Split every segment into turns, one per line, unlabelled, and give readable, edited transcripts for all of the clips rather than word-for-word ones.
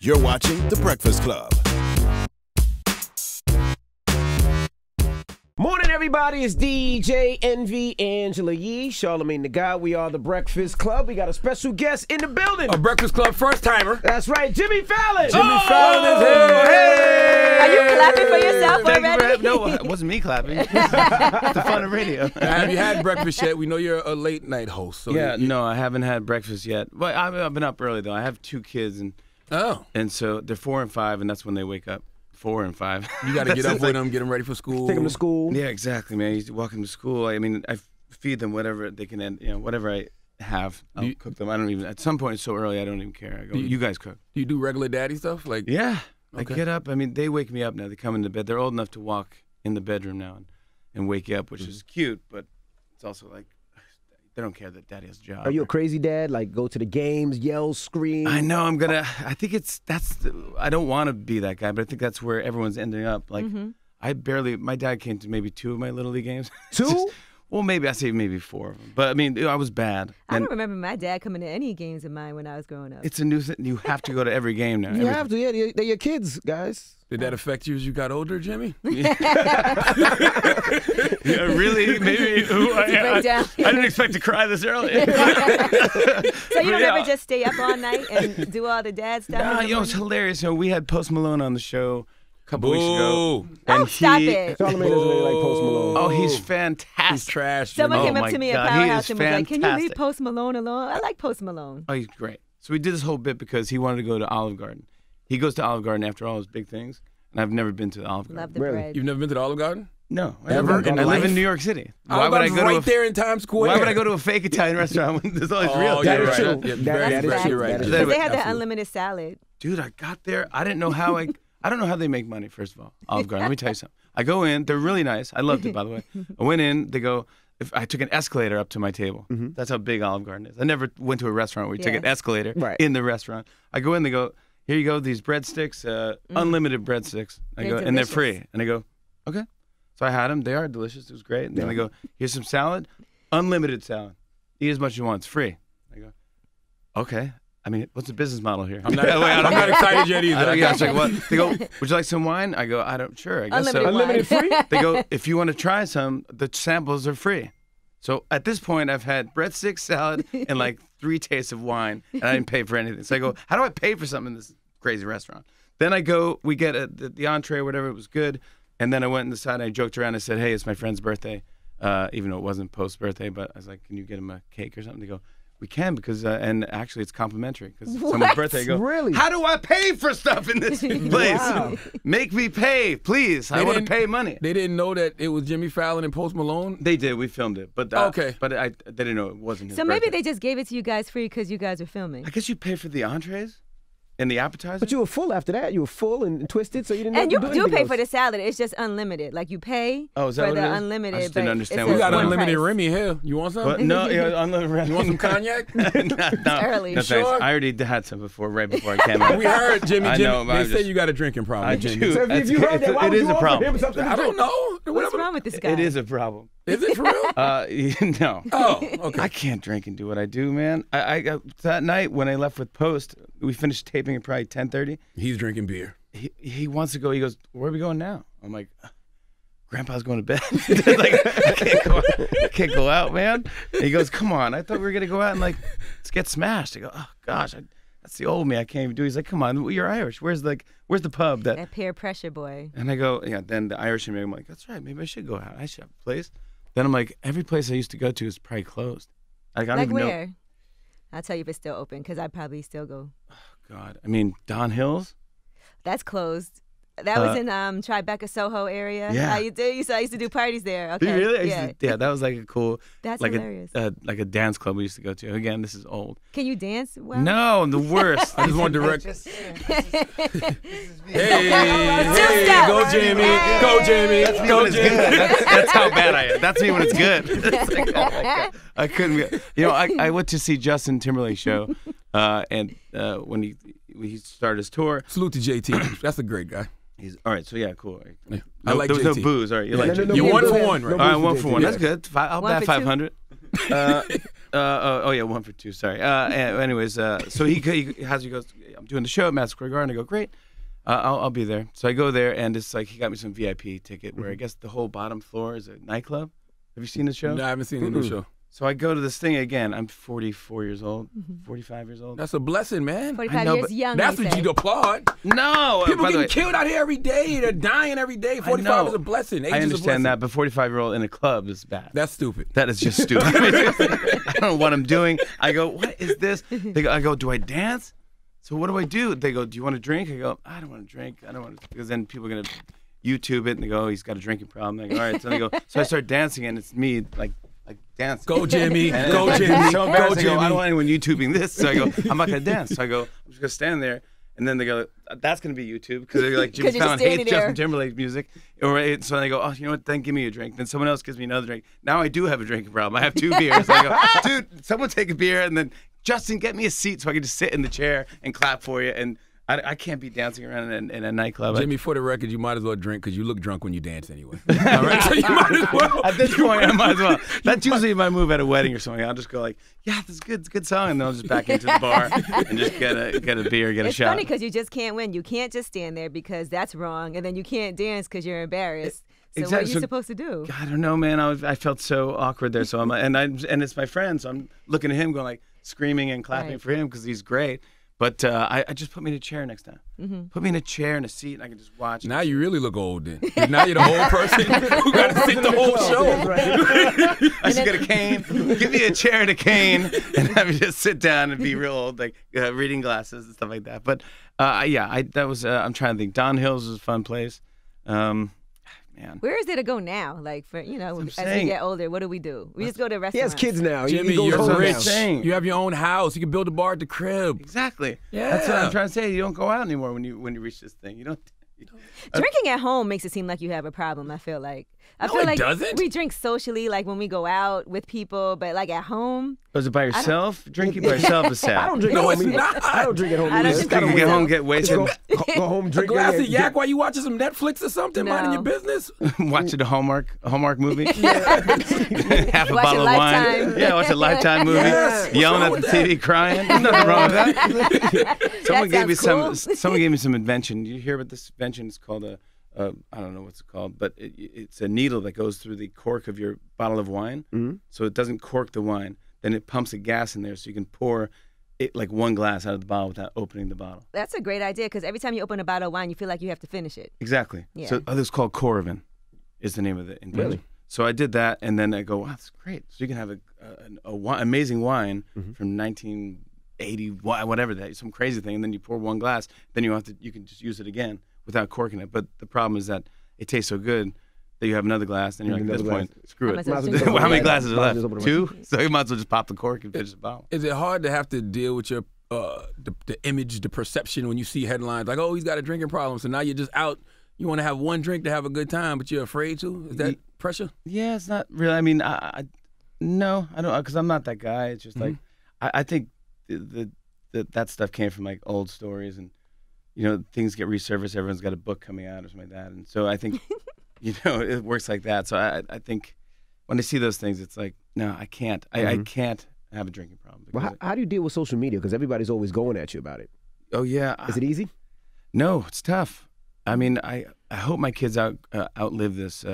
You're watching The Breakfast Club.
Morning, everybody. It's DJ Envy, Angela Yee, Charlamagne the God. We are The Breakfast Club. We got a special guest in the building.
A Breakfast Club first-timer.
That's right, Jimmy Fallon.
Jimmy Fallon is here.
Hey!
Are you clapping for yourself already?
No, it wasn't me clapping. It's the fun of radio.
Have you had breakfast yet? We know you're a late-night host. So
Yeah, no, I haven't had breakfast yet. But I've been up early, though. I have 2 kids, and so they're 4 and 5, and that's when they wake up. 4 and 5.
You got to get up with them, get them ready for school.
Take them to school.
Yeah, exactly, man. You walk them to school. I mean, I feed them whatever they can, whatever I have, I'll cook them. I don't even, at some point it's so early, I don't even care. I go, you guys cook.
Do you do regular daddy stuff? Like,
yeah.
Okay.
I get up. I mean, they wake me up now. They come into bed. They're old enough to walk in the bedroom now and wake you up, which is cute, but it's also like, they don't care that daddy has a job.
Are you a crazy dad? Like, go to the games, yell, scream?
I know. I think I don't want to be that guy, but I think that's where everyone's ending up. Like, my dad came to maybe 2 of my Little League games.
2?
Well, maybe 4 of them. But, I mean, I was bad.
I don't remember my dad coming to any games of mine when I was growing up.
It's a new thing. You have to go to every game now.
You have to. Yeah, they're your kids, guys.
Did that affect you as you got older, Jimmy?
Yeah, really? Maybe. I didn't expect to cry this early.
So you don't ever just stay up all night and do all the dad stuff?
No, it's hilarious. We had Post Malone on the show a couple weeks ago.
And stop it.
Charlamagne doesn't really like Post Malone.
Oh, he's fantastic.
He's trash.
Someone
Jimmy.
came up to me at
God,
Powerhouse and was like,
fantastic.
can you leave Post Malone alone? I like Post Malone.
Oh, he's great. So we did this whole bit because he wanted to go to Olive Garden. He goes to Olive Garden after all his big things, and I've never been to Olive Garden.
Love the
Really?
bread.
You've never been to the Olive Garden?
No,
Ever
and I live in New York City. Why
Olive
would I
Garden's
go to
right there in Times Square?
Why would I go to a fake Italian restaurant when there's always real?
Oh,
That
yeah,
is
right.
true.
Yeah,
That is
right.
true.
You're right.
That is
Because
true.
they have the
Absolutely.
unlimited salad.
Dude, I got there. I didn't know how I don't know how they make money, first of all, Olive Garden. Let me tell you something. I go in. They're really nice. I loved it, by the way. I went in. They go, I took an escalator up to my table. That's how big Olive Garden is. I never went to a restaurant where you take an escalator in the restaurant. I go in. They go, here you go, these breadsticks, unlimited breadsticks. I go, and they're free. And I go, okay. So I had them. They are delicious. It was great. And then they go, here's some salad, unlimited salad. Eat as much as you want. It's free. I go, okay. I mean, what's the business model here?
I'm not excited yet either.
Yeah, it's like, what? They go, would you like some wine? I go, sure, I guess
Unlimited
so.
wine.
Unlimited free?
They go, if you want to try some, the samples are free. So at this point, I've had breadsticks, salad, and like 3 tastes of wine, and I didn't pay for anything. So I go, how do I pay for something in this crazy restaurant? Then I go, we get the entree or whatever, it was good. And then I went inside and I joked around and said, hey, it's my friend's birthday, even though it wasn't post-birthday, but I was like, can you get him a cake or something? They go, we can because, and actually it's complimentary because it's someone's birthday. I go,
Really?
how do I pay for stuff in this place?
Wow.
Make me pay, please. I want to pay money.
They didn't know that it was Jimmy Fallon and Post Malone?
They did. We filmed it, but
Okay.
But they didn't know it wasn't his
So maybe
birthday.
they just gave it to you guys free because you guys were filming.
I guess you pay for the entrees and the appetizers.
But you were full after that. You were full and twisted, so you didn't have
And
to
you
do
do
anything
pay
else.
for the salad. It's just unlimited. Like you pay
Oh, is that
for
what
the
it is?
unlimited.
I just didn't
but
understand
it's
what
We
a
got
one
unlimited
price.
Remy here. You want some?
But no, unlimited.
You want some cognac?
no,
early.
No,
You
thanks.
sure?
I already had some right before I came out.
We heard, Jimmy.
I know, but
they
I'm
say
just-
you got a drinking problem,
I
Jimmy.
do.
So if you heard that, why
It
would
is
you
a
offer
problem.
him something to
I don't
drink?
know.
What's wrong with this guy?
It is a problem.
Is it for real?
No.
Oh, okay.
I can't drink and do what I do, man. I that night when I left with Post, we finished taping at probably 10:30.
He's drinking beer.
He wants to go. He goes, where are we going now? I'm like, Grandpa's going to bed. Like, I can't go out, man. And he goes, come on. I thought we were going to go out and like, let's get smashed. I go, oh gosh, that's the old me. I can't even do it. He's like, come on, you're Irish. Where's the pub that?
That peer pressure boy.
And I go, yeah. Then the Irish in me, I'm like, that's right. Maybe I should go out. I should have a place. Then I'm like, every place I used to go to is probably closed. Like, I don't
Like
even know.
where? I'll tell you if it's still open because I'd probably still go.
God, I mean, Don Hills.
That's closed. That was in Tribeca, Soho area.
Yeah.
I used to do parties there. Okay.
Really?
Yeah.
Yeah, that was like a cool.
That's
like
hilarious.
like a dance club we used to go to. Again, this is old.
Can you dance well?
No, I'm the worst.
I just want direct.
Two
Hey, go Jimmy, go Jimmy, go Jimmy.
That's how bad I am. That's me when it's good. It's like, oh my God. I couldn't be. You know, I went to see Justin Timberlake's show, and when he started his tour.
Salute to JT. That's a great guy.
He's all right. So yeah, cool.
Yeah.
No,
I like
there was no
JT.
booze. All right, you like
no,
JT.
no,
You
no,
one
no,
for
no,
one,
no
right?
booze
All right,
for
one for
JT.
one.
Yeah.
That's good. I'll
One
bet
for
500. Oh yeah, 1 for 2. Sorry. Anyways, so he goes, I'm doing the show at Madison Square Garden. I go, great. I'll be there. So I go there, and it's like he got me some VIP ticket where I guess the whole bottom floor is a nightclub. Have you seen the show?
No, I haven't seen the new show.
So I go to this thing again. I'm 44 years old, 45 years old.
That's a blessing, man.
45
know,
years
but
young.
That's
they
what
say.
you'd applaud.
No,
People
by the
getting
way,
killed out here every day. They're dying every day. 45
know.
is a blessing. Age
I
is a
understand
blessing.
that, but 45-year-old in a club is bad.
That's stupid.
That is just stupid. I don't know what I'm doing. I go, what is this? I go, do I dance? So what do I do? They go, do you want to drink? I go, I don't want to drink. I don't want to, because then people are gonna YouTube it and they go, oh, he's got a drinking problem. I go, all right. So they go, so I start dancing and it's me like dancing.
Go, Jimmy.
And
Go,
it's
Jimmy.
so
Go,
embarrassing. I go, I
Jimmy.
don't want anyone YouTubing this. So I go, I'm not gonna dance. So I go, I'm just gonna stand there. And then they go, that's gonna be YouTube because they're like, Jimmy
'Cause you're
Fallon
just standing
hates
there.
Justin Timberlake music. So they go, oh, you know what? Then give me a drink. Then someone else gives me another drink. Now I do have a drinking problem. I have 2 beers. I go, dude, someone take a beer, and then Justin, get me a seat so I can just sit in the chair and clap for you. And I can't be dancing around in a nightclub.
Jimmy, for the record, you might as well drink because you look drunk when you dance anyway. All right, so you might as well.
At this point, I might as well. That's usually my move at a wedding or something. I'll just go like, yeah, this is good. It's a good song. And then I'll just back into the bar and just get a beer, get a
It's
shot.
funny because you just can't win. You can't just stand there because that's wrong, and then you can't dance because you're embarrassed. So what are you supposed to do?
I don't know, man. I felt so awkward there. So and it's my friend. So I'm looking at him, going like screaming and clapping
Right.
for him because he's great. But I just put me in a chair next time. Put me in a chair and a seat, and I can just watch.
Now you really look old then. Now you're the old person who got to sit the whole show.
I should get a cane. Give me a chair and a cane, and have me just sit down and be real old, like reading glasses and stuff like that. But that was. I'm trying to think. Don Hills was a fun place. Man.
Where is there to go now? Like for as we get older, what do? We just go to restaurants.
He has kids now.
Jimmy,
he goes
you're
home
rich.
now.
You have your own house. You can build a bar at the crib.
Exactly.
Yeah.
That's what I'm trying to say. You don't go out anymore when you reach this thing. You don't.
Drinking at home makes it seem like you have a problem. I feel like.
it doesn't.
We drink socially, like when we go out with people, but like at home.
Was it by yourself? Drinking by yourself is sad.
I don't drink
No,
at home
it's
either.
not.
I don't drink at home
I don't
either.
drink
It's gotta
You
wait
get home,
out.
get wasted,
Go home,
A
drink.
glass
and
of yak while you watching some Netflix or something,
No.
minding your business.
watching a Hallmark movie. Half a
Watch
bottle
a
of wine.
Lifetime.
Yeah, watch a Lifetime movie.
Yes.
Yelling at
What's
the
wrong
TV, crying. There's nothing wrong with that. Someone gave me
sounds cool.
Someone gave me some invention. You hear about this invention? It's called I don't know what's it called, but it's a needle that goes through the cork of your bottle of wine, so it doesn't cork the wine. Then it pumps a gas in there, so you can pour it like one glass out of the bottle without opening the bottle.
That's a great idea because every time you open a bottle of wine, you feel like you have to finish it.
Exactly.
Yeah.
So it's called Coravin, is the name of the invention.
Really?
So I did that, and then I go, wow, that's great. So you can have amazing wine from 1980, whatever that, some crazy thing, and then you pour one glass, then you can just use it again without corking it. But the problem is that it tastes so good that you have another glass, and you're like, at this point, screw
How
it.
much
Might as well
Just
just
How many
open it.
glasses are
Might as well
left?
just open it.
2? So you might as well just pop the cork and finish the bottle.
Is it hard to have to deal with your the image, the perception when you see headlines like, oh, he's got a drinking problem, so now you're just out. You want to have one drink to have a good time, but you're afraid to? Is that pressure?
Yeah, it's not really. I mean, no, I don't, because I'm not that guy. It's just like, I think that stuff came from like old stories, and things get resurfaced. Everyone's got a book coming out or something like that, and so I think, it works like that. So I think when I see those things, it's like, no, I can't. I can't have a drinking problem.
Well, how do you deal with social media? Because everybody's always going at you about it.
Oh yeah,
Is it easy?
No, it's tough. I mean, I hope my kids outlive this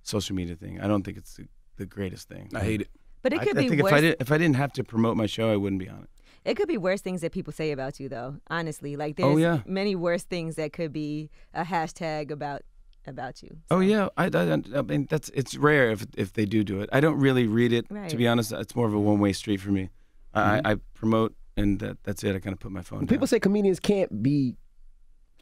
social media thing. I don't think it's the greatest thing.
I hate it.
But it could
I
be
think
worse.
if I didn't have to promote my show, I wouldn't be on it.
It could be worse things that people say about you, though. Honestly, like
Oh,
there's
yeah.
many worse things that could be a hashtag about you.
Oh yeah, I mean it's rare if they do it. I don't really read it,
Right.
to be honest. It's more of a one-way street for me. I promote, and that's it. I kind of put my phone down.
People say comedians can't be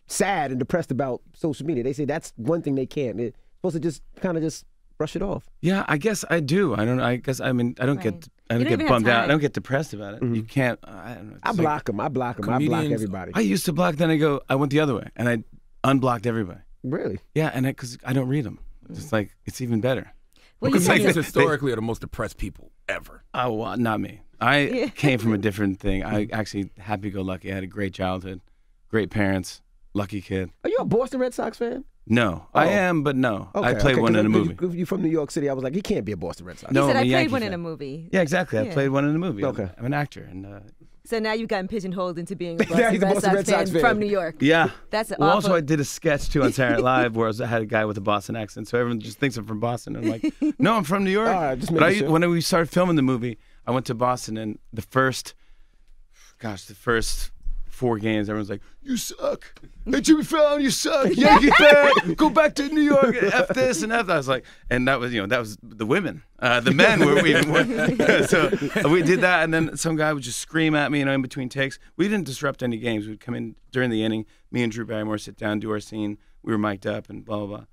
sad and depressed about social media. They say that's one thing they can't. They're supposed to just kind of just brush it off.
Yeah, I guess I do. I don't know. I guess I mean I don't
Right.
get
You don't even have
bummed out. I
time.
don't get depressed about it. You can't. I don't know. It's
I
like-
block them. I block them. I block
Comedians-
everybody.
I used to block. Then I went the other way, and I unblocked everybody.
Really?
Yeah, and because I don't read them. It's like it's even better.
Well, you
It's like
Comedians
they-
historically are the most depressed people ever.
Oh, well, not me. I came from a different thing. I actually happy-go-lucky. I had a great childhood, great parents, lucky kid.
Are you a Boston Red Sox fan?
No, I am, but no.
Okay,
I played one in a movie.
You from New York City? I was like, he can't be a Boston Red Sox.
No,
He said
I'm a
I played
Yankee
one
fan.
in a movie.
Yeah, exactly. I played one in a movie.
Okay.
I'm an actor, and
So now you've gotten pigeonholed into being a
Yeah, he's a
Boston
Boston
Red Sox fan from New York.
yeah.
That's
Well,
awful.
also I did a sketch too on Saturday Night Live where I had a guy with a Boston accent, so everyone just thinks I'm from Boston. I'm like, no, I'm from New York.
All right, just
but
making sure.
when we started filming the movie, I went to Boston, and the first 4 games, everyone's like, "You suck! Hey, Jimmy Fallon, you suck! Yankee fan, go back to New York, f this and f that." I was like, and that was the women, the men were even more. So we did that, and then some guy would just scream at me, in between takes. We didn't disrupt any games. We'd come in during the inning. Me and Drew Barrymore sit down, do our scene. We were mic'd up, and blah blah blah.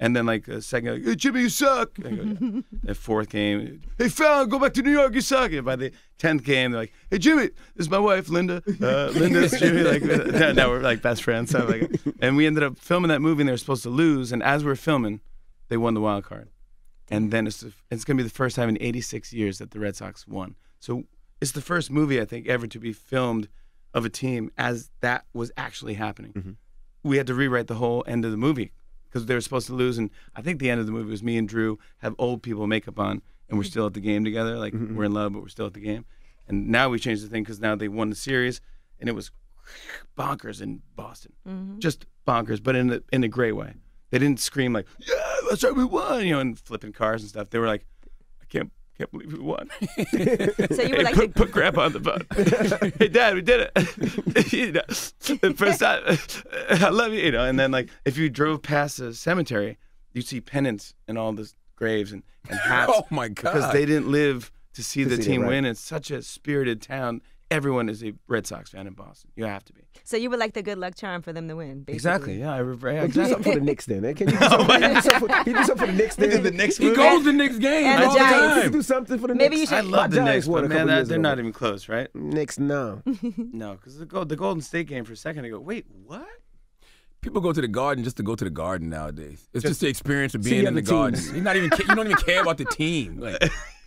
And then like a second, like, "Hey, Jimmy, you suck." I go, yeah. The 4th game, "Hey, Fallon, go back to New York, you suck." And by the 10th game, they're like, "Hey, Jimmy, this is my wife, Linda. Linda's Jimmy." Like, now we're like best friends. So like, and we ended up filming that movie, and they were supposed to lose. And as we were filming, they won the wild card. And then it's going to be the first time in 86 years that the Red Sox won. So it's the first movie, I think, ever to be filmed of a team as that was actually happening. Mm-hmm. We had to rewrite the whole end of the movie, because they were supposed to lose, and I think the end of the movie was me and Drew have old people makeup on, and we're still at the game together. Like, we're in love, but we're still at the game. And now we changed the thing because now they won the series, and it was bonkers in Boston, just bonkers, but in a great way. They didn't scream like, "Yeah, that's right, we won," and flipping cars and stuff. They were like, "I can't believe we won."
So you were like,
put Grandpa on the boat. "Hey, Dad, we did it." The first time, "I love you," And then like if you drove past the cemetery, you'd see pennants and all these graves and hats.
Oh my God!
Because they didn't live to see the team
right.
win. It's such a spirited town. Everyone is a Red Sox fan in Boston. You have to be.
so you were like the good luck charm for them to win, basically.
Exactly. Yeah.
Do
Exactly.
something for the Knicks then. Can you do something for the Knicks then?
The Knicks
He
movie?
goes to Knicks games
And the
all the
Giants.
You
time.
do something for the
Maybe
Knicks.
you
I
should-
love the
My
Knicks,
Giants won
but
a couple
man,
years
they're
ago.
not even close, right?
Knicks, no.
No, because the Golden State game for a second, I go, wait, what?
People go to the Garden just to go to the Garden nowadays. It's just the experience of
see
being in
other
the Garden.
teams.
You don't even care about the team. Like,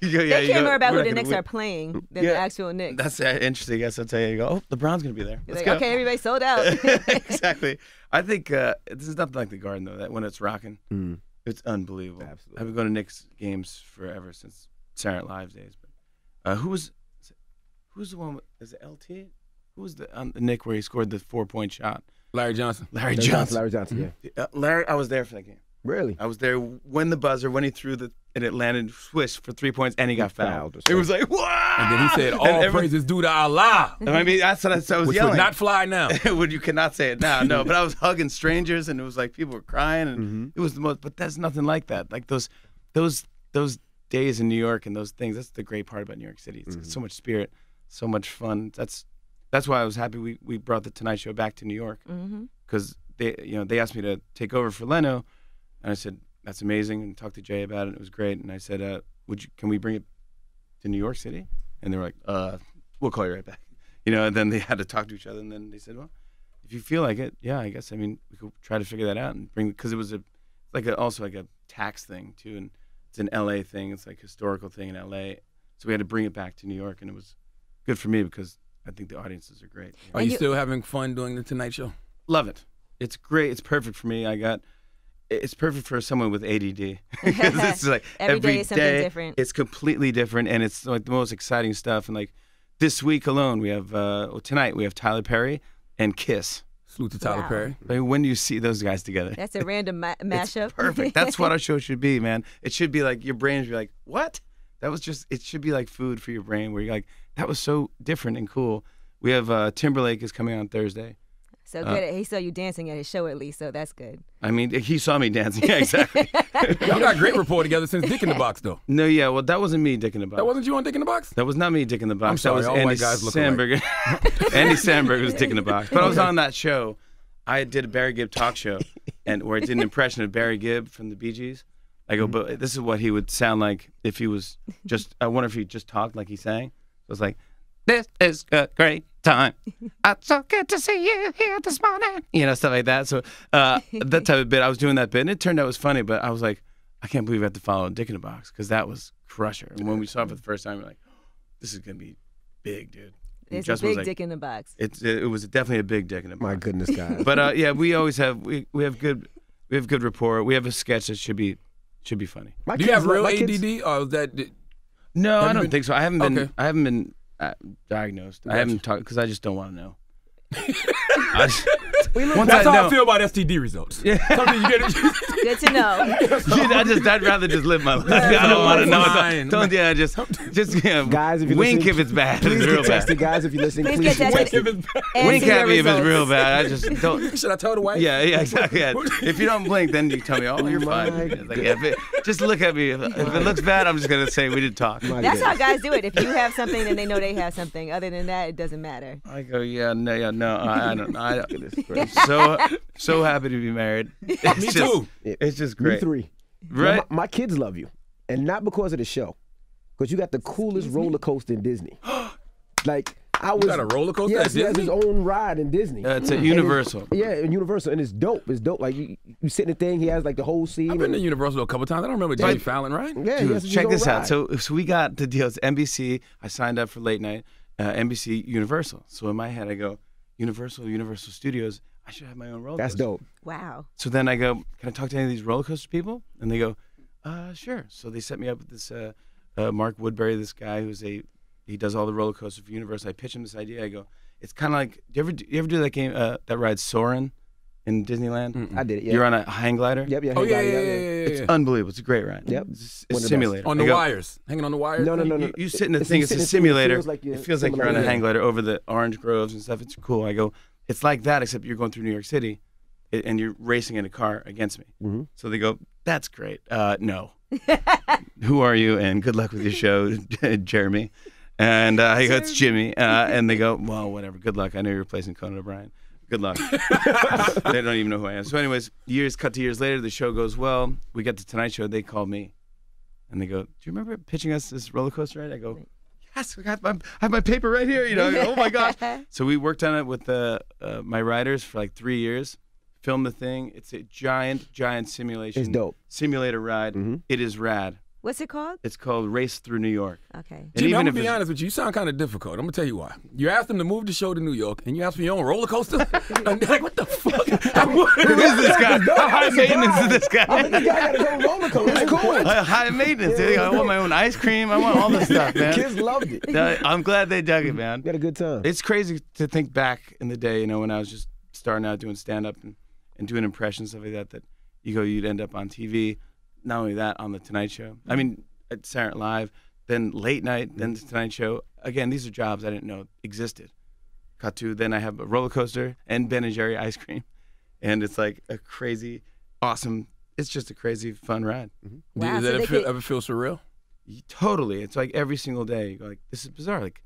They care more about who the Knicks are playing than the actual Knicks.
That's interesting. I guess I'll tell you. You go, "Oh, LeBron's going to be there."
You're
Let's
like,
go.
okay, everybody sold out.
Exactly. I think this is nothing like the Garden, though, that when it's rocking, it's unbelievable.
Absolutely.
I've been going to Knicks games forever since Saturday Night Live days. But who's the one? Is it LT? Who was the Nick where he scored the 4-point shot?
Larry Johnson.
Larry Johnson.
Larry Johnson, yeah.
Larry, I was there for that game.
Really?
I was there when he threw and it landed swish for 3 points, and he got fouled.
Fouled.
It was like, wow!
And then he said, "All praises due to Allah,"
I mean, that's what I was
which
yelling.
would not fly now.
When you cannot say it now, no. But I was hugging strangers, and it was like people were crying, and it was the most. But that's nothing like that. Like those days in New York and those things. That's the great part about New York City. It's so much spirit, so much fun. That's why I was happy we brought the Tonight Show back to New York, because they asked me to take over for Leno, and I said that's amazing, and talked to Jay about it. It was great, and I said, can we bring it to New York City? And they were like, we'll call you right back. And then they had to talk to each other, and then they said, well, if you feel like it, yeah, I guess. I mean, we could try to figure that out and bring, because it was also like a tax thing too, and it's an LA thing. It's like a historical thing in LA, so we had to bring it back to New York, and it was good for me because I think the audiences are great.
Are you still having fun doing the Tonight Show?
Love it. It's great. It's perfect for me. It's perfect for someone with ADD. It's like
Every day is something different.
It's completely different, and it's like the most exciting stuff. And like this week alone, we have tonight we have Tyler Perry and Kiss.
Salute to Tyler
Wow.
Perry.
Like, when do you see those guys together?
That's a random mashup.
It's perfect. That's what our show should be, man. It should be like your brain should be like, what? It should be like food for your brain, where you're like, that was so different and cool. We have Timberlake is coming on Thursday.
So good. He saw you dancing at his show at least, so that's good.
I mean, he saw me dancing. Yeah, exactly.
Y'all got a great rapport together since Dick in the Box, though.
No, yeah, well, that wasn't me, Dick in the Box.
That wasn't you on Dick in the Box?
That was not me, Dick in the Box.
I'm sorry,
that was
all
Andy
white guys look alike.
Samberg. Andy Samberg was Dick in the Box. But I was on that show. I did a Barry Gibb talk show, and where I did an impression of Barry Gibb from the Bee Gees. I go, but this is what he would sound like if he was just. I wonder if he just talked like he sang. It was like, "This is a great time. It's so good to see you here this morning." Stuff like that. So that type of bit, I was doing that bit, and it turned out it was funny. But I was like, I can't believe I have to follow Dick in the Box, because that was crusher. And when we saw it for the first time, we were like, this is gonna be big, dude.
There's a big dick in the box.
It was definitely a big dick in the box.
My goodness, guys.
But yeah, we always have we have good. We have good rapport. We have a sketch that should be funny.
Do you have real ADD, or is that?
No, I don't think so. I haven't been diagnosed. I haven't talked because I just don't want to know.
That's how I feel about STD results. Yeah.
Good to know.
I'd rather just live my life. I don't want to know. Just
guys, if you
wink if it's bad.
Please
it's real
get tested, guys. If you're listening, please
get
get
tested.
Wink at me if it's real bad. I just don't.
Should I tell the wife?
Yeah, exactly. Yeah. If you don't blink, then you tell me, oh, you're fine. Like, just look at me. If it looks bad, I'm just gonna say we did talk.
That's how guys do it. If you have something, then they know they have something. Other than that, it doesn't matter.
I go, no. I don't. I'm so happy to be married.
Me too.
It's just great.
Me three.
Right?
My kids love you, and not because of the show, because you got the coolest roller coaster in Disney. Like I was.
You got a roller coaster?
Yes, he has his own ride in Disney.
It's at Universal.
And Universal, and it's dope. It's dope. Like you sit in the thing. He has like the whole scene.
I've been to Universal a couple times. I don't remember Jimmy Fallon, right?
Yeah,
dude, check this out. So we got the deal. It's NBC. I signed up for late night. NBC Universal. So in my head, I go Universal Studios. I should have my own roller coaster.
That's dope.
Wow.
So then I go, can I talk to any of these roller coaster people? And they go, sure. So they set me up with this Mark Woodbury, this guy he does all the roller coasters for Universal. I pitch him this idea. I go, it's kind of like, do you ever do that game that ride Soarin' in Disneyland?
Mm-mm. I did it. Yeah.
You're on a hang glider.
Yep.
Oh yeah.
It's unbelievable. It's a great ride.
Yep.
It's a simulator.
On the wires, hanging on the wires.
No.
You sit in the thing. It's a simulator.
It
feels like you're on a hang glider over the orange groves and stuff. It's cool. I go, it's like that, except you're going through New York City, and you're racing in a car against me.
Mm-hmm.
So they go, that's great. No. Who are you? And good luck with your show, Jeremy. And I go, it's Jimmy. And they go, well, whatever. Good luck. I know you're replacing Conan O'Brien. Good luck. They don't even know who I am. So anyways, cut to years later, the show goes well. We get to Tonight Show. They call me. And they go, do you remember pitching us this roller coaster ride? I go, yes, I have my paper right here. You know, I go, oh my gosh. So we worked on it with my writers for like 3 years. Filmed the thing. It's a giant simulation.
It's dope.
Simulator ride.
Mm-hmm.
It is rad.
What's it called?
It's called Race Through New York.
Okay.
Jimmy, I'm going to be honest with you. You sound kind of difficult. I'm going to tell you why. You asked them to move the show to New York, and you asked me your own roller coaster? I'm like, what the fuck?
Who is this guy? How high maintenance is this guy?
I think the guy got his own roller coaster. It's cool.
High maintenance. I want my own ice cream. I want all this stuff, man.
Kids loved it.
I'm glad they dug it, man.
We had a good time.
It's crazy to think back in the day, you know, when I was just starting out doing stand-up and doing impressions, stuff like that you'd end up on TV. Not only that, on The Tonight Show. I mean, at Saturday Night Live, then late night, then The Tonight Show. Again, these are jobs I didn't know existed. Cut to, then I have a roller coaster and Ben & Jerry ice cream. And it's like a crazy, awesome, it's just a crazy, fun ride.
Mm-hmm.
Wow,
Does that ever feel surreal?
Totally. It's like every single day, you go like, this is bizarre. Like,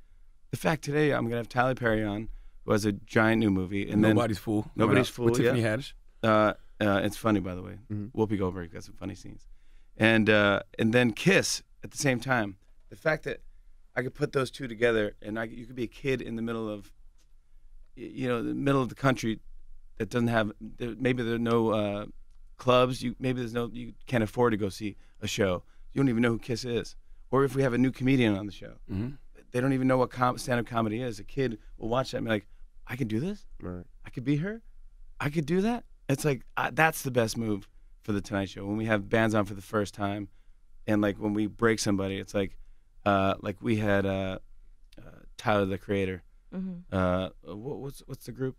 the fact today I'm going to have Tyler Perry on, who has a giant new movie. And
Nobody's Fool.
Nobody's Fool,
with Tiffany Haddish.
It's funny, by the way.
Mm-hmm.
Whoopi Goldberg got some funny scenes. And then Kiss at the same time. The fact that I could put those two together, and you could be a kid in the middle of, the middle of the country that doesn't have, maybe there are no clubs. You can't afford to go see a show. You don't even know who Kiss is. Or if we have a new comedian on the show, they don't even know what stand-up comedy is. A kid will watch that and be like, I can do this?
Right.
I could be her? I could do that? It's like, that's the best move for The Tonight Show. When we have bands on for the first time, and like when we break somebody, it's like we had Tyler, the Creator. Mm-hmm. What's the group?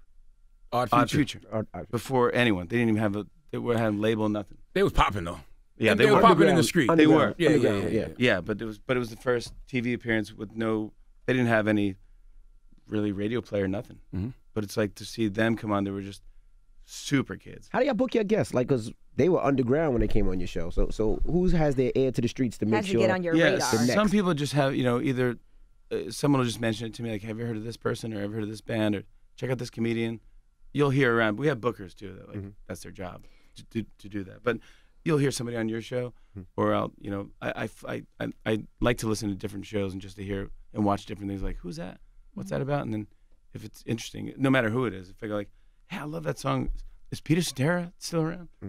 Odd
Future. Before anyone, they didn't even have they had a label, nothing.
They was popping though.
Yeah,
they were popping in the street.
They were.
Yeah.
But it was the first TV appearance with no. They didn't have any really radio player, nothing.
Mm-hmm.
But it's like to see them come on. They were just super kids.
How do y'all book your guests? Like, because they were underground when they came on your show. So who has their ear to the streets to make sure?
Has to get on your radar.
Some people just have, either someone will just mention it to me, like, have you heard of this person, or ever heard of this band, or check out this comedian. You'll hear around. We have bookers too. That that's their job to do that. But you'll hear somebody on your show, or I'll, I like to listen to different shows and just to hear and watch different things. Like, who's that? What's that about? And then if it's interesting, no matter who it is, if I go like, hey, I love that song. Is Peter Cetera still around? I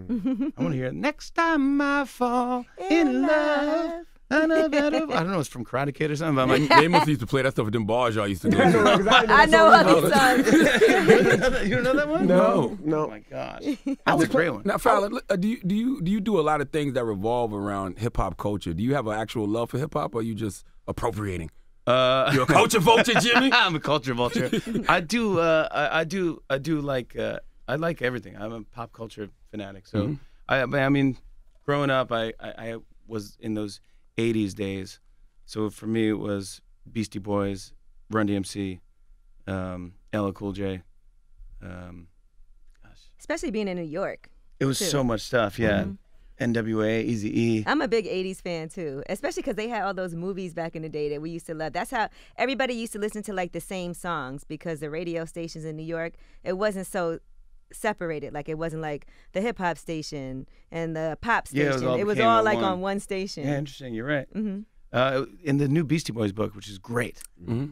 want to hear it. Next time I fall in love. I don't know, it's from Karate Kid or something. But I'm like,
they must used to play that stuff at them bars y'all used to go to.
I know all these songs.
You don't know that one?
No.
Oh my gosh, that's a great one.
Now, Fallon, do you do a lot of things that revolve around hip hop culture? Do you have an actual love for hip hop, or are you just appropriating? You're a culture vulture, Jimmy.
I'm a culture vulture. I do. I do like. I like everything. I'm a pop culture fanatic. So I mean, growing up, I was in those '80s days. So for me, it was Beastie Boys, Run DMC, LL Cool J.
Especially being in New York.
It was so much stuff. Yeah. NWA, Eazy-E.
I'm a big 80s fan too, especially because they had all those movies back in the day that we used to love. That's how everybody used to listen to like the same songs, because the radio stations in New York, it wasn't so separated. Like it wasn't like the hip hop station and the pop station.
Yeah,
it was all like on one station.
Yeah, interesting. You're right. In the new Beastie Boys book, which is great,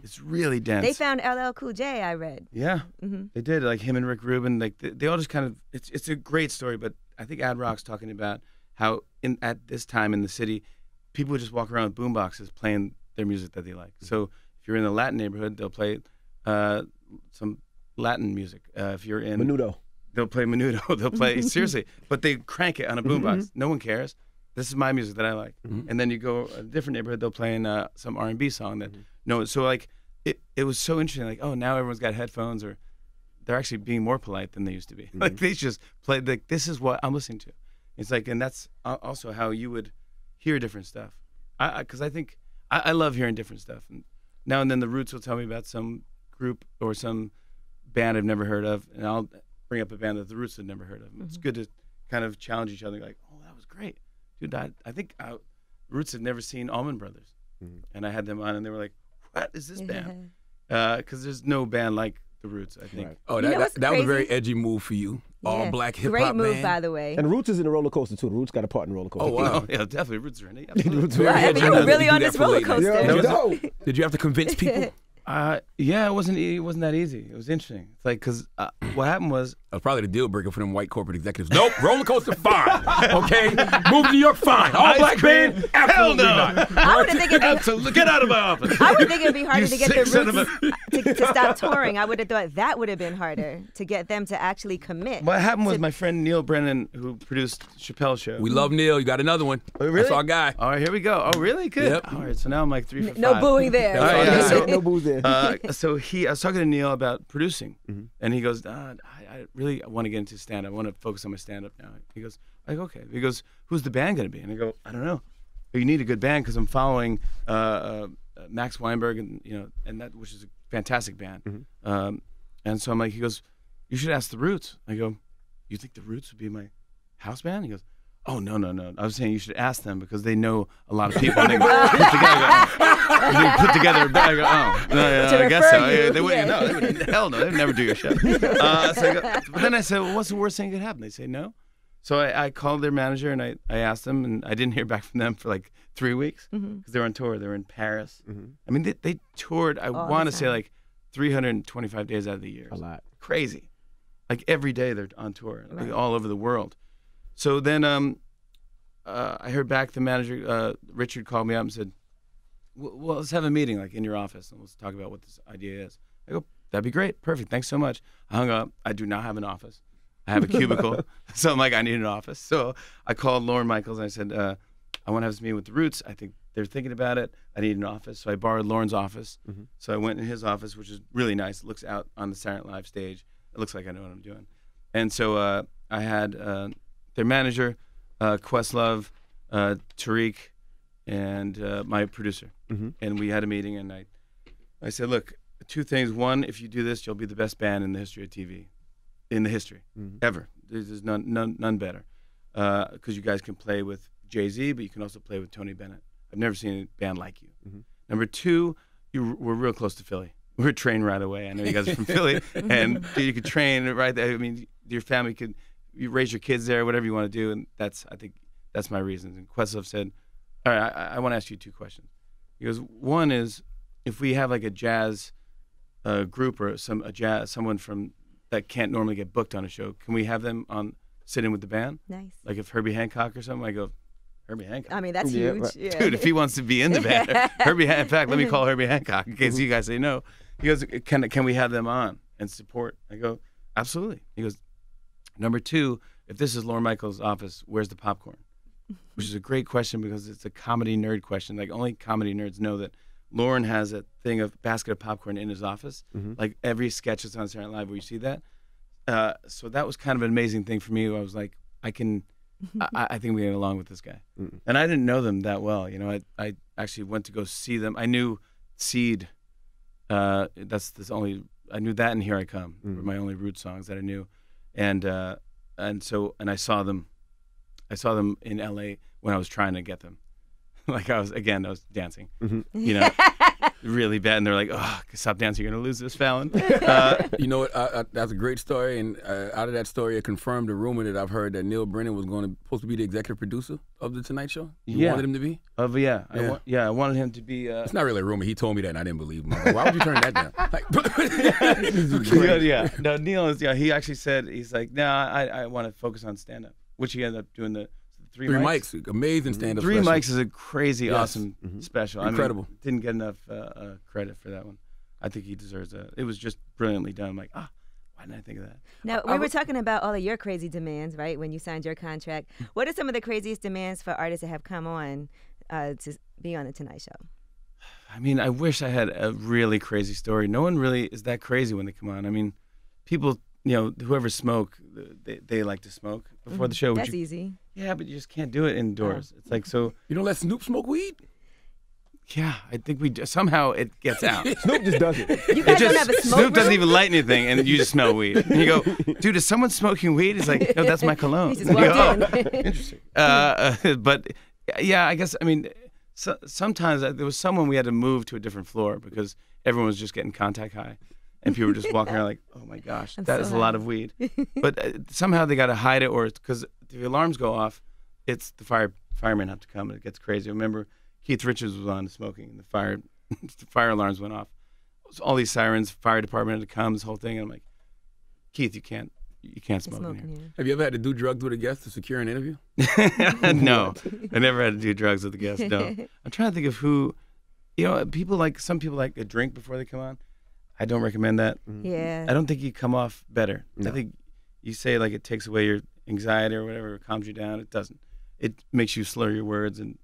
it's really dense.
They found LL Cool J, I read.
Yeah, they did. Like him and Rick Rubin, like they all just kind of. It's a great story, but I think Ad Rock's talking about how at this time in the city, people would just walk around with boomboxes playing their music that they like. So if you're in the Latin neighborhood, they'll play some Latin music. If you're in
Menudo,
they'll play Menudo. They'll play seriously, but they crank it on a boombox. No one cares. This is my music that I like. And then you go a different neighborhood, they'll play in some R&B song that no. So like it was so interesting. Like, oh, now everyone's got headphones, or they're actually being more polite than they used to be. Like they just play like, this is what I'm listening to. It's like, and that's also how you would hear different stuff. Because I think I love hearing different stuff. And now and then the Roots will tell me about some group or some band I've never heard of, and I'll bring up a band that the Roots had never heard of. It's good to kind of challenge each other. Like, oh, that was great, dude. I think Roots had never seen Allman Brothers, and I had them on, and they were like, "What is this band?" Because there's no band like the Roots, I think.
Right.
Oh, that was a very edgy move for you. All black hip hop
Great move,
band.
by the way.
And Roots is in the roller coaster too. The Roots got a part in the roller coaster.
Oh wow,
Yeah, definitely Roots are in it.
You were really on this roller coaster.
Yeah,
Did you have to convince people?
Yeah, it wasn't that easy. It was interesting. It's like, because what happened was,
That was probably the deal breaker for them white corporate executives. Nope, roller coaster, fine. Okay, move to New York, fine. All black band, absolutely not.
I would think
absolutely, get out of my office.
I would think it'd be harder to get the Roots to stop touring. I would have thought that would have been harder to get them to actually commit.
What happened was my friend Neil Brennan, who produced Chappelle's show.
We love Neil. You got another one.
Oh, really?
That's our guy.
All right, here we go. Oh, really? Good.
Yep.
All right, so now I'm like 3 for 5.
No booing there.
All right, yeah, so,
no booze there.
so I was talking to Neil about producing, and he goes, I really want to get into stand-up. I want to focus on my stand-up now. He goes, like, okay. He goes, who's the band going to be? And I go, I don't know. You need a good band, because I'm following Max Weinberg, and that, which is a fantastic band. And so I'm like, he goes, you should ask the Roots. I go, you think the Roots would be my house band? He goes, oh, no. I was saying you should ask them, because they know a lot of people. And they put together a band. I go, oh, no, I guess so. They wouldn't, hell no, they'd never do your show. But then I said, well, what's the worst thing that could happen? They say no. So I called their manager, and I asked them, and I didn't hear back from them for like 3 weeks, because they were on tour. They were in Paris. I mean, they toured, I want to say, like 325 days out of the year.
A lot.
Crazy. Like every day they're on tour, like all over the world. So then I heard back, the manager, Richard, called me up and said, well, let's have a meeting, like in your office, and let's talk about what this idea is. I go, that'd be great. Perfect. Thanks so much. I hung up. I do not have an office. I have a cubicle. So I'm like, I need an office. So I called Lauren Michaels, and I said, I want to have this meeting with the Roots. I think they're thinking about it. I need an office. So I borrowed Lauren's office. So I went in his office, which is really nice. It looks out on the Saturday Night Live stage. It looks like I know what I'm doing. And so I had their manager, Questlove, Tariq, and my producer. And we had a meeting, and I said, look, 2 things. One, if you do this, you'll be the best band in the history of TV, in the history, ever. There's none better, because you guys can play with Jay-Z, but you can also play with Tony Bennett. I've never seen a band like you. Number 2, we're real close to Philly. We're trained right away. I know you guys are from Philly, and you could train right there. I mean, your family could, you raise your kids there, whatever you want to do, and I think that's my reasons. And Questlove said, all right, I want to ask you 2 questions. He goes, one is, if we have like a jazz group or someone from that can't normally get booked on a show, can we have them sit in with the band?
Nice.
Like if Herbie Hancock or something, I go, Herbie Hancock.
I mean, that's
Yeah,
huge.
right.
Yeah.
Dude, if he wants to be in the band, in fact, let me call Herbie Hancock in case you guys say no. He goes, can we have them on and support? I go, absolutely. He goes, number 2, if this is Lorne Michaels' office, where's the popcorn? Which is a great question because it's a comedy nerd question. Like only comedy nerds know that Lorne has a thing of basket of popcorn in his office. Like every sketch that's on Saturday Night Live where you see that. So that was kind of an amazing thing for me. I was like, I think we get along with this guy. And I didn't know them that well. You know, I actually went to go see them. I knew Seed. I knew that and Here I Come were my only root songs that I knew. And I saw them in LA when I was trying to get them. Like I was dancing, you know, really bad. And they're like, oh, stop dancing. You're going to lose this, Fallon.
You know what? That's a great story. And out of that story, it confirmed a rumor that I've heard that Neil Brennan was supposed to be the executive producer of The Tonight Show. You wanted him to be?
Yeah. I wanted him to be.
It's not really a rumor. He told me that and I didn't believe him. Like, why would you turn that down? Like,
yeah. No, Neil is, he actually said, he's like, no, I want to focus on stand-up, which he ended up doing the Three mics.
Amazing stand-up
Three
special.
mics is a crazy, awesome special.
Incredible.
I mean, didn't get enough credit for that one. I think he deserves it. It was just brilliantly done. I'm like, why didn't I think of that?
Now, we were talking about all of your crazy demands, right, when you signed your contract. What are some of the craziest demands for artists that have come on to be on The Tonight Show?
I mean, I wish I had a really crazy story. No one really is that crazy when they come on. I mean, people, you know, whoever smoke, they like to smoke before the show.
That's easy.
Yeah, but you just can't do it indoors. It's like, so.
You don't let Snoop smoke weed?
Yeah, I think somehow it gets out.
Snoop just does it.
You guys don't have a smoke
Snoop doesn't
room?
even light anything, and you just smell weed. And you go, dude, is someone smoking weed? He's like, no, that's my cologne.
He just walked in.
Interesting. But yeah, I guess, I mean, sometimes there was someone we had to move to a different floor because everyone was just getting contact high. And people were just walking around like, oh my gosh, that is a lot of weed. But somehow they got to hide it, or it's because the alarms go off, it's the firemen have to come, and it gets crazy. I remember Keith Richards was on smoking, and the fire alarms went off. So all these sirens, fire department had to come, this whole thing, and I'm like, Keith, you can't smoke in here.
Have you ever had to do drugs with a guest to secure an interview?
No, I never had to do drugs with a guest. No, I'm trying to think of who, you know, some people like a drink before they come on. I don't recommend that.
Yeah.
I don't think you come off better.
No.
I think you say like it takes away your anxiety or whatever, it calms you down. It doesn't. It makes you slur your words, and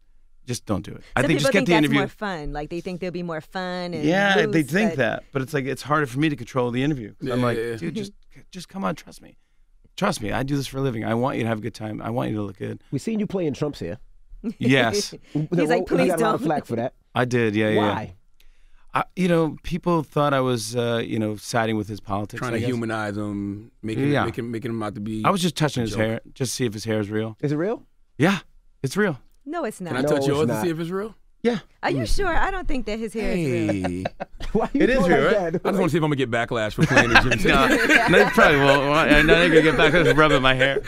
just don't do it. I think just get the
that's
interview.
more fun. Like they think there'll be more fun and
Yeah,
loose,
they think
but
that, but it's like it's harder for me to control the interview. 'Cause I'm like, dude, just come on, trust me. Trust me, I do this for a living. I want you to have a good time. I want you to look good.
We seen you playing Trumps here.
Yes,
He's like, please
You got a lot of
don't.
flack for that.
I did. Yeah, yeah.
Why?
You know, people thought I was, siding with his politics.
Trying
I
to
guess.
humanize him, making him out to be.
I was just touching his
joke.
hair, just to see if his hair is real.
Is it real?
Yeah, it's real.
No, it's not.
Can I touch
it's
yours to
not.
see if it's real?
Yeah.
Are you sure? I don't think that his hair is real.
Hey,
Why you
It is
doing
real,
like
right?
that?
I just want to see if I'm gonna get backlash for playing the gym.
No, they probably won't. I'm not gonna get back to rubbing my hair.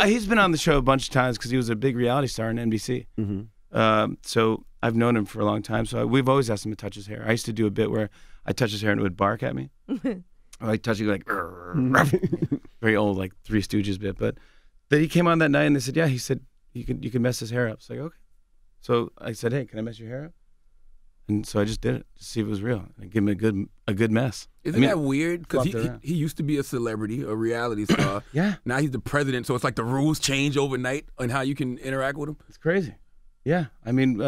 He's been on the show a bunch of times because he was a big reality star on NBC. So I've known him for a long time. So we've always asked him to touch his hair. I used to do a bit where I touch his hair and it would bark at me. I like touching like very old, like Three Stooges bit. But then he came on that night and they said, yeah, he said you can mess his hair up. It's like, okay. So I said, hey, can I mess your hair up? And so I just did it to see if it was real. And give him a good mess.
Isn't that weird? Because
fluffed around.
he used to be a celebrity, a reality star.
Yeah.
Now he's the president, so it's like the rules change overnight on how you can interact with him.
It's crazy. Yeah. I mean,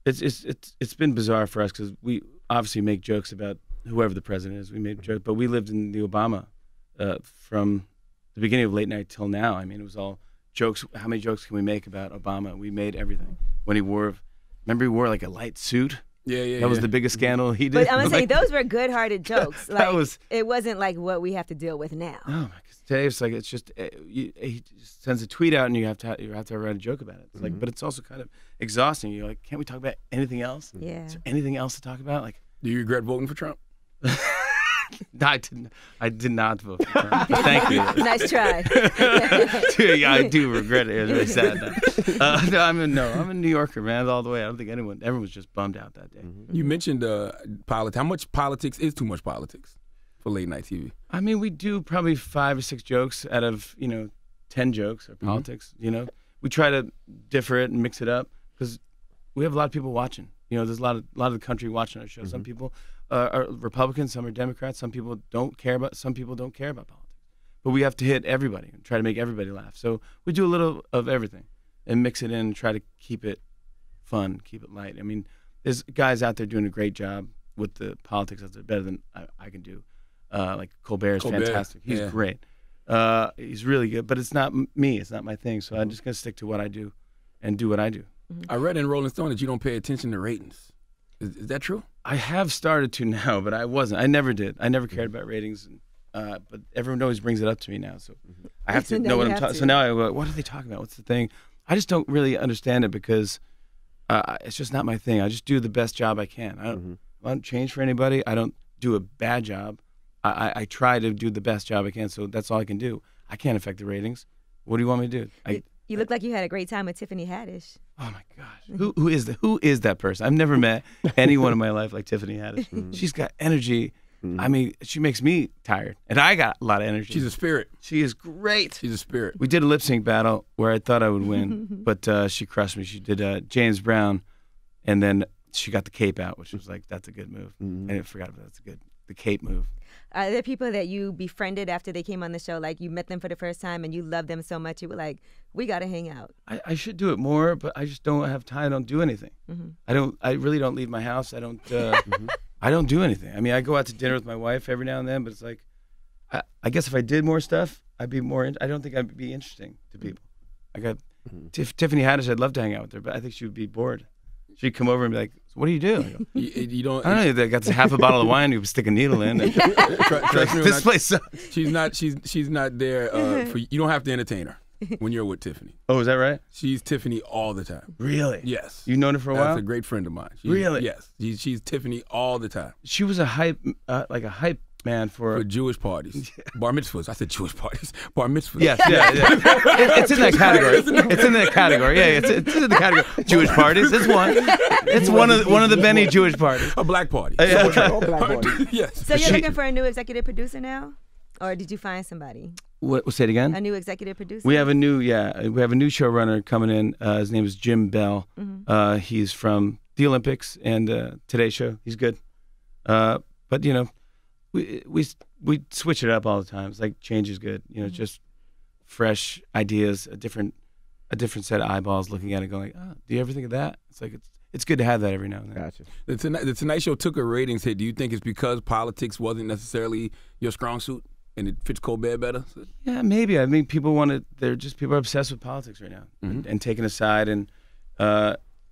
it's been bizarre for us because we obviously make jokes about whoever the president is. We made jokes, but we lived in the Obama from the beginning of late night till now. I mean, it was all jokes. How many jokes can we make about Obama? We made everything. When he wore like a light suit.
Yeah.
That was the biggest scandal he did.
But I'm saying those were good-hearted jokes. Like,
That was-
it wasn't like what we have to deal with now.
Oh my God! Today it's like it's just he just sends a tweet out and you have to write a joke about it. It's like, but it's also kind of exhausting. You're like, can't we talk about anything else?
Yeah.
Is there anything else to talk about? Like,
Do you regret voting for Trump?
no, I did not vote for Trump. But thank you.
Nice try.
Yeah, I do regret it. It was really sad. No, I'm a New Yorker, man, all the way. I don't think everyone was just bummed out that day.
You mentioned politics. How much politics is too much politics for late night TV?
I mean, we do probably 5 or 6 jokes out of 10 jokes or politics. we try to differ it and mix it up because we have a lot of people watching. You know, there's a lot of the country watching our show. Some people are Republicans, some are Democrats, some people don't care about politics. But we have to hit everybody and try to make everybody laugh. So we do a little of everything and mix it in and try to keep it fun, keep it light. I mean, there's guys out there doing a great job with the politics that's better than I can do. Like Colbert is fantastic. He's great. He's really good, but it's not me. It's not my thing. So I'm just going to stick to what I do and do what I do.
I read in Rolling Stone that you don't pay attention to ratings. Is that true?
I have started to now, but I wasn't. I never did. I never cared about ratings. But everyone always brings it up to me now. So I have to know what I'm talking. So now I go, what are they talking about? What's the thing? I just don't really understand it because it's just not my thing. I just do the best job I can. I don't change for anybody. I don't do a bad job. I try to do the best job I can, so that's all I can do. I can't affect the ratings. What do you want me to do?
You look like you had a great time with Tiffany Haddish.
Oh my gosh, who is that person? I've never met anyone in my life like Tiffany Haddish. She's got energy. I mean, she makes me tired, and I got a lot of energy.
She's a spirit.
She is great.
She's a spirit.
We did a lip sync battle where I thought I would win, but she crushed me. She did James Brown, and then she got the cape out, which was like, that's a good move. I forgot about the cape move.
Are there people that you befriended after they came on the show? Like you met them for the first time and you loved them so much, you were like, we got to hang out.
I should do it more, but I just don't have time. I don't do anything. I really don't leave my house. I don't I don't do anything. I mean, I go out to dinner with my wife every now and then, but it's like, I guess if I did more stuff, I'd be more, I don't think I'd be interesting to people. I got Tiffany Haddish, I'd love to hang out with her, but I think she would be bored. She'd come over and be like, so what do you do? I go,
you don't.
I don't know. They got half a bottle of wine. You stick a needle in. And
trust me,
this place sucks.
She's not there for you. Don't have to entertain her when you're with Tiffany.
Oh, is that right?
She's Tiffany all the time.
Really?
Yes.
You've known her for a while?
That's a great friend of mine.
Really?
Yes. She's Tiffany all the time.
She was a hype man for
Jewish parties, bar mitzvahs. I said Jewish parties, bar mitzvahs.
Yes, yeah. It's in that category. It's in that category. Yeah, it's in the category. Jewish parties. It's one. It's one of the many Jewish parties.
A black party.
All black party.
Yes.
So you're looking for a new executive producer now, or did you find somebody?
What? Say it again.
A new executive producer.
We have a new showrunner coming in. His name is Jim Bell. He's from the Olympics and Today Show. He's good. But you know, we switch it up all the time. It's like change is good. You know, just fresh ideas, a different set of eyeballs looking at it, going, oh, do you ever think of that? It's like it's good to have that every now and then.
Gotcha.
The Tonight Show took a ratings hit. Do you think it's because politics wasn't necessarily your strong suit and it fits Colbert better?
Yeah, maybe. I mean, people are obsessed with politics right now and taking a side, and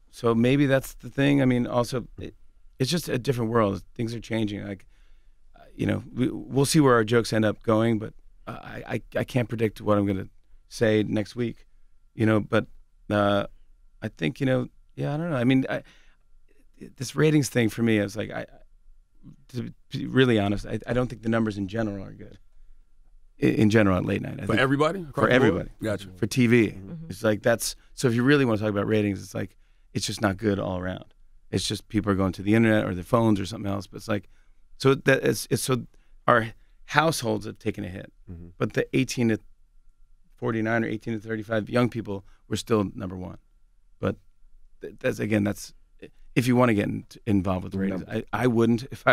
so maybe that's the thing. I mean, also it's just a different world. Things are changing. Like, you know, we'll see where our jokes end up going, but I can't predict what I'm going to say next week, you know. But I think, you know, yeah, I don't know. I mean, this ratings thing for me, I was like, to be really honest, I don't think the numbers in general are good. In general, at late night.
For everybody?
For everybody.
Gotcha.
For TV. It's like so if you really want to talk about ratings, it's like, it's just not good all around. It's just people are going to the internet or their phones or something else, but it's like, so our households have taken a hit, but the 18 to 49 or 18 to 35 young people were still number one. But that's if you want to get involved with the ratings. I wouldn't. If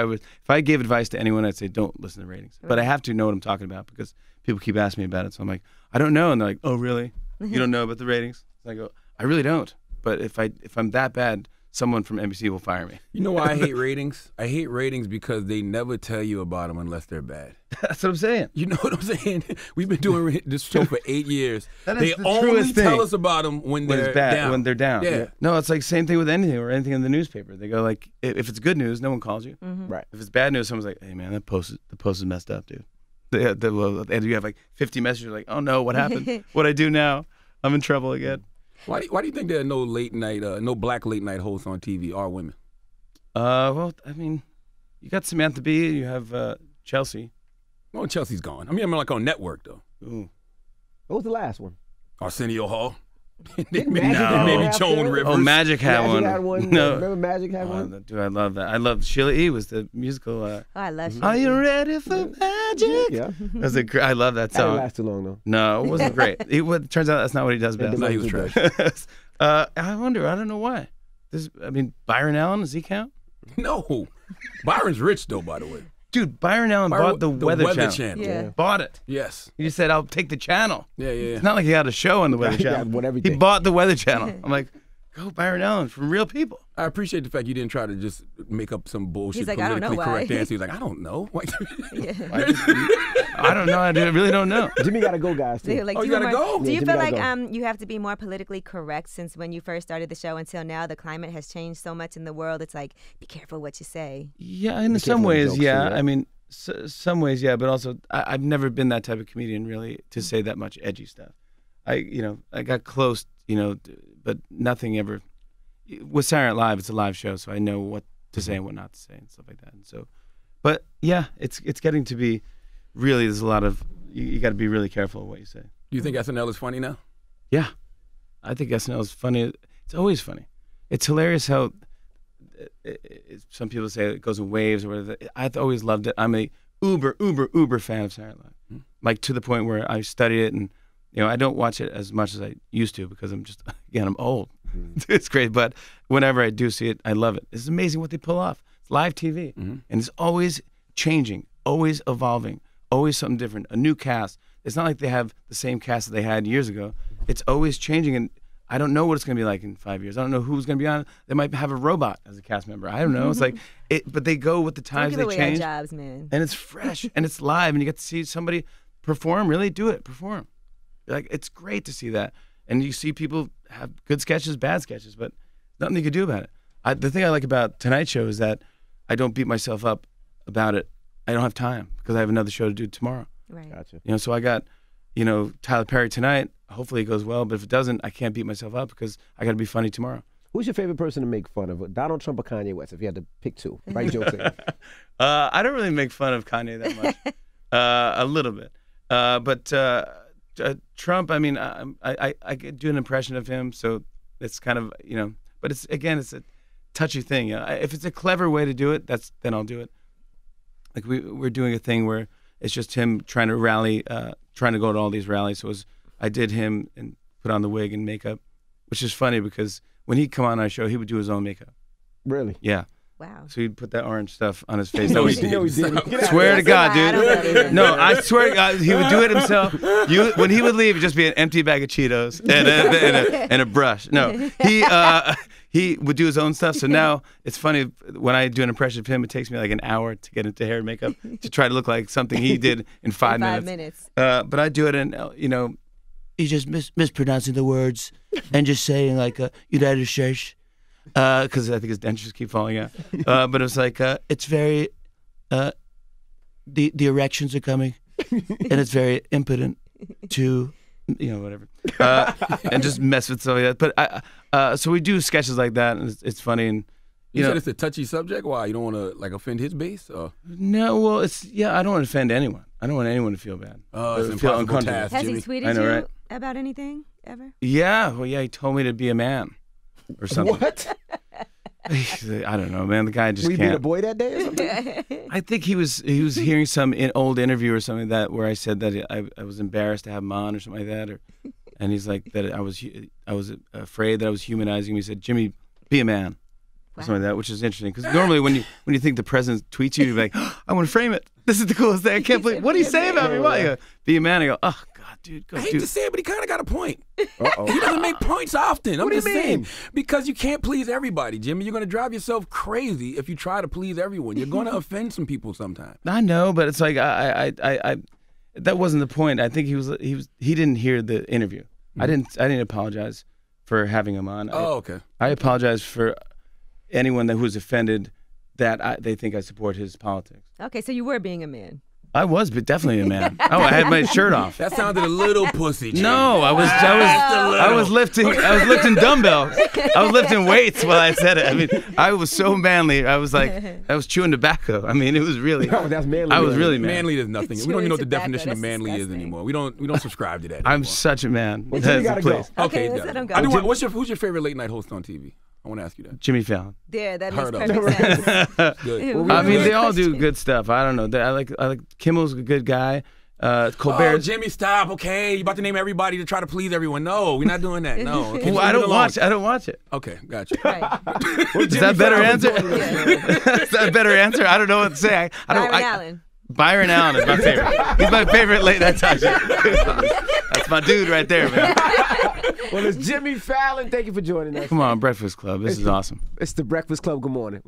I gave advice to anyone, I'd say don't listen to ratings. But I have to know what I'm talking about because people keep asking me about it. So I'm like, I don't know, and they're like, oh really? You don't know about the ratings? And I go, I really don't. But if I'm that bad, someone from NBC will fire me.
You know why I hate ratings? I hate ratings because they never tell you about them unless they're bad.
That's what I'm saying.
You know what I'm saying? We've been doing this show for 8 years.
They
only tell us about them when they're
bad,
down.
when they're down.
Yeah.
No, it's like same thing with anything or anything in the newspaper. They go like, if it's good news, no one calls you.
Right.
If it's bad news, someone's like, hey man, the post is messed up, dude. And you have like 50 messages like, oh no, what happened? What I do now? I'm in trouble again.
Why do you think there are no late night, no black late night hosts on TV or women?
Well, I mean, you got Samantha Bee, you have Chelsea.
Well, Chelsea's gone. I mean like on network though.
Ooh.
What was the last one?
Arsenio Hall.
Didn't
Maybe
have
Joan
one?
Rivers.
Oh, Magic had one.
Had one.
No.
Remember Magic had one?
Dude, I love that. I love Sheila E. was the musical.
Oh, I love
Are you
Sheila E.
ready for magic?
Yeah.
That's I love that
That didn't
song.
last too long though.
No, it wasn't great. Turns out that's not what he does best.
No, he was trash.
I wonder. I don't know why. Byron Allen, does he count?
No. Byron's rich, though, by the way.
Dude, Byron Allen bought the Weather Channel.
Yeah.
Bought it.
Yes.
He just said, I'll take the channel.
Yeah.
It's not like he had a show on the Weather
He
Channel.
won
He
everything.
bought the Weather Channel. I'm like, go Byron Allen from real people.
I appreciate the fact you didn't try to just make up some bullshit
He's like, I don't know
politically correct
why.
answer. He's like, I don't know.
I don't know. I really don't know.
Jimmy gotta go, guys. Too.
Like,
Oh,
do
you gotta
want
go?
Do you
Yeah,
feel
Jimmy
like
gotta
you have to be more politically correct since when you first started the show until now? The climate has changed so much in the world. It's like, be careful what you say.
Yeah, in
Be
some
careful with
ways,
jokes,
yeah.
too,
I mean, some ways, yeah. But also, I've never been that type of comedian, really, to say that much edgy stuff. I got close, but nothing ever. With Saturday Night Live, it's a live show, so I know what to say and what not to say and stuff like that. And so, but yeah, it's getting to be really. There's a lot of you got to be really careful of what you say.
Do you think SNL is funny now?
Yeah, I think SNL is funny. It's always funny. It's hilarious how some people say it goes in waves or whatever. I've always loved it. I'm a uber fan of Saturday Night Live, like to the point where I study it, and I don't watch it as much as I used to because I'm old. It's great, but whenever I do see it, I love it. It's amazing what they pull off. It's live TV, and it's always changing, always evolving, always something different, a new cast. It's not like they have the same cast that they had years ago. It's always changing, and I don't know what it's going to be like in 5 years. I don't know who's going to be on it. They might have a robot as a cast member. I don't know. It's like, but they go with the times.
Don't
They
give away our
change,
jobs, man.
and it's fresh, and it's live, and you get to see somebody perform, really do it, perform. Like, it's great to see that. And you see people have good sketches, bad sketches, but nothing you can do about it. The thing I like about Tonight Show is that I don't beat myself up about it. I don't have time because I have another show to do tomorrow.
Right.
Gotcha.
So I got, Tyler Perry tonight. Hopefully it goes well, but if it doesn't, I can't beat myself up because I got to be funny tomorrow.
Who's your favorite person to make fun of? Donald Trump or Kanye West? If you had to pick two, right? Jokes.
I don't really make fun of Kanye that much. A little bit. But Trump, I mean, I could do an impression of him, so it's kind of, but it's a touchy thing. If it's a clever way to do it, then I'll do it. Like we're doing a thing where it's just him trying to rally, trying to go to all these rallies. So I did him and put on the wig and makeup, which is funny because when he'd come on our show, he would do his own makeup.
Really?
Yeah.
Wow.
So he'd put that orange stuff on his face.
No,
That
he
was-
didn't.
Get out
Swear to
of here.
God,
I don't
dude.
believe
No, I swear to God, he would do it himself. When he would leave, it'd just be an empty bag of Cheetos and a brush. No, he would do his own stuff. So now it's funny when I do an impression of him, it takes me like an hour to get into hair and makeup to try to look like something he did in 5 minutes.
5 minutes.
But I do it, and he's just mispronouncing the words and just saying like United States. Because I think his dentures keep falling out. But it was like, it's very, the erections are coming, and it's very impotent to, whatever, and just mess with stuff like that. But so we do sketches like that, and it's funny. And
You said it's a touchy subject. Why? You don't want to like offend his base? Or?
no, well, I don't want to offend anyone. I don't want anyone to feel bad.
It's an
feel
impossible task,
Has
Jimmy.
he tweeted
I know,
you
right?
about anything ever?
Yeah, well, he told me to be a man, or something.
What?
I don't know, man. The guy just
Were you being a
can't.
boy that day or something?
I think he was hearing some old interview or something like that where I said that I was embarrassed to have him on or something like that, and he's like that I was afraid that I was humanizing him. He said, "Jimmy, be a man," or something like that, which is interesting because normally when you think the president tweets you, you're like, oh, "I want to frame it. This is the coolest thing. I can't believe what did he say about me." What? You go, be a man. I go, "Oh God, dude, go
I hate
do."
to say it, but he kind of got a point.
Uh-oh.
He doesn't make points often. I'm
What do you
just saying.
mean?
Because you can't please everybody, Jimmy. You're going to drive yourself crazy if you try to please everyone. You're going to offend some people sometime.
I know, but it's like I that wasn't the point. I think he didn't hear the interview. I didn't apologize for having him on.
Oh, okay.
I apologize for anyone who was offended that they think I support his politics.
Okay, so you were being a man.
I was, but definitely a man. Oh, I had my shirt off.
That sounded a little pussy. Jimmy.
No, I was lifting dumbbells. I was lifting weights while I said it. I mean, I was so manly. I was like, I was chewing tobacco. I mean, it was really.
Oh, that's manly.
I was really manly.
Manly is nothing. We don't even know what the
Tobacco,
definition of
that's
manly is
disgusting.
anymore. We don't subscribe to that. Anymore.
I'm such a man.
Well, Jimmy
That's
gotta
the place.
go.
Okay,
let's let him go.
I do want, who's your favorite late night host on TV? I want to ask you that.
Jimmy Fallon.
There, that makes
Heard of.
perfect sense.
Good.
Well,
I mean, they all do
Question.
good stuff. I don't know. I like Kimmel's a good guy.
Oh,
Colbert's.
Jimmy, stop. Okay, you about to name everybody to try to please everyone. No, we're not doing that. No. Okay,
Well, I don't watch. I don't watch it.
Okay, gotcha.
Right.
Is that a better answer? Is that a better answer? I don't know what to say. I don't.
Byron Allen.
Byron Allen is my favorite. He's my favorite late night talk show. That's my dude right there, man.
Well, it's Jimmy Fallon. Thank you for joining us.
Come on, Breakfast Club. This is awesome.
It's the Breakfast Club. Good morning.